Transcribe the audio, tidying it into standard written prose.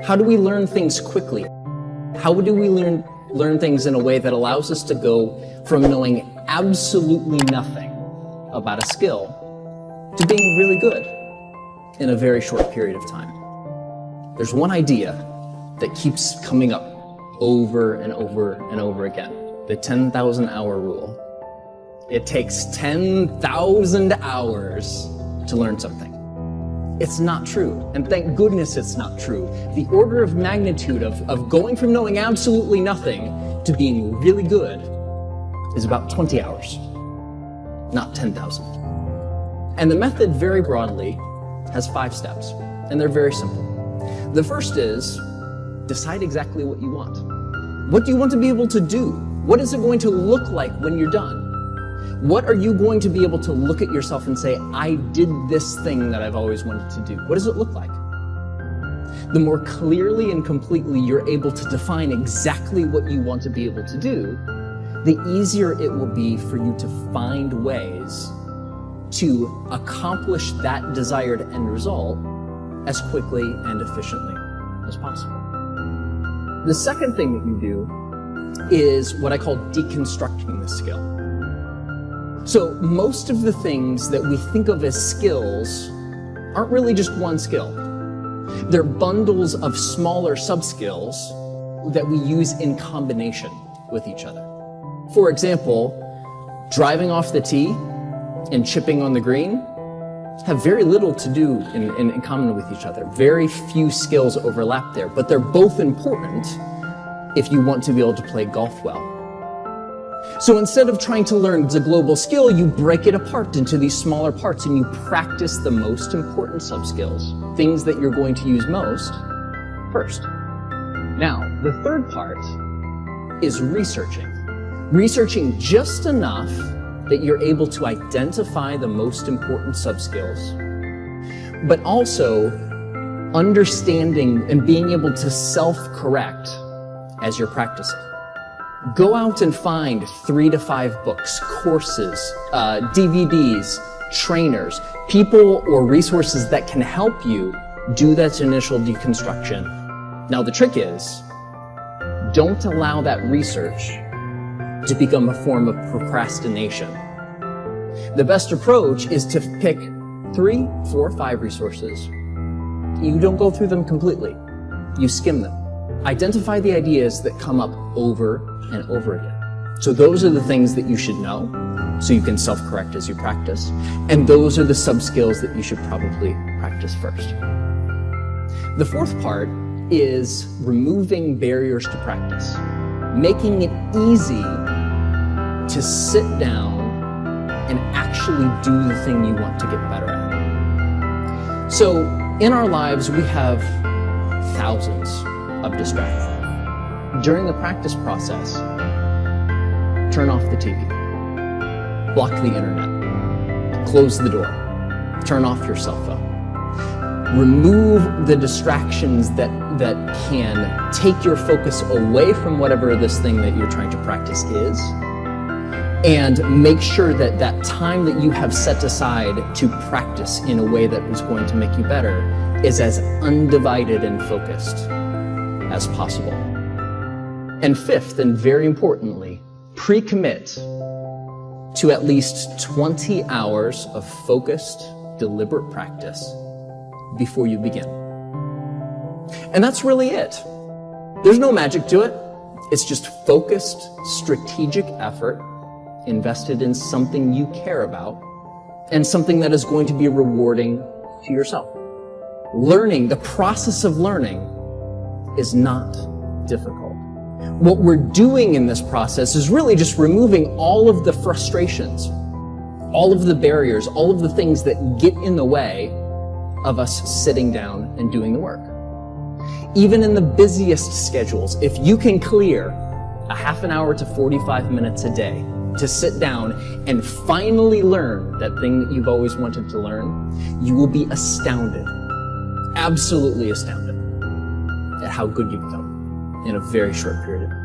How do we learn things quickly? How do we learn things in a way that allows us to go from knowing absolutely nothing about a skill to being really good in a very short period of time? There's one idea that keeps coming up over and over and over again, the 10,000 hour rule. It takes 10,000 hours to learn something. It's not true, and thank goodness it's not true. The order of magnitude of going from knowing absolutely nothing to being really good is about 20 hours, not 10,000. And the method, very broadly, has 5 steps, and they're very simple. The first is, decide exactly what you want. What do you want to be able to do? What is it going to look like when you're done? What are you going to be able to look at yourself and say, I did this thing that I've always wanted to do? What does it look like? The more clearly and completely you're able to define exactly what you want to be able to do, the easier it will be for you to find ways to accomplish that desired end result as quickly and efficiently as possible. The second thing that you do is what I call deconstructing the skill. So most of the things that we think of as skills aren't really just one skill. They're bundles of smaller sub-skills that we use in combination with each other. For example, driving off the tee and chipping on the green have very little to do in common with each other. Very few skills overlap there, but they're both important if you want to be able to play golf well. So instead of trying to learn the global skill, you break it apart into these smaller parts and you practice the most important sub-skills, things that you're going to use most, first. Now, the third part is researching. Researching just enough that you're able to identify the most important sub-skills, but also understanding and being able to self-correct as you're practicing. Go out and find 3 to 5 books, courses, DVDs, trainers, people or resources that can help you do that initial deconstruction. Now the trick is, don't allow that research to become a form of procrastination. The best approach is to pick 3, 4, 5 resources. You don't go through them completely. You skim them. Identify the ideas that come up over and over again. So those are the things that you should know, so you can self-correct as you practice. And those are the sub-skills that you should probably practice first. The fourth part is removing barriers to practice. Making it easy to sit down and actually do the thing you want to get better at. So in our lives, we have thousands of distractions. During the practice process, turn off the TV, block the internet, close the door, turn off your cell phone. Remove the distractions that can take your focus away from whatever this thing that you're trying to practice is, and make sure that that time that you have set aside to practice in a way that is going to make you better is as undivided and focused as possible. And fifth, and very importantly, pre-commit to at least 20 hours of focused, deliberate practice before you begin. And that's really it. There's no magic to it. It's just focused, strategic effort invested in something you care about and something that is going to be rewarding to yourself. Learning, the process of learning, is not difficult. What we're doing in this process is really just removing all of the frustrations, all of the barriers, all of the things that get in the way of us sitting down and doing the work. Even in the busiest schedules, if you can clear a half an hour to 45 minutes a day to sit down and finally learn that thing that you've always wanted to learn, you will be astounded, absolutely astounded, at how good you become in a very short period of time.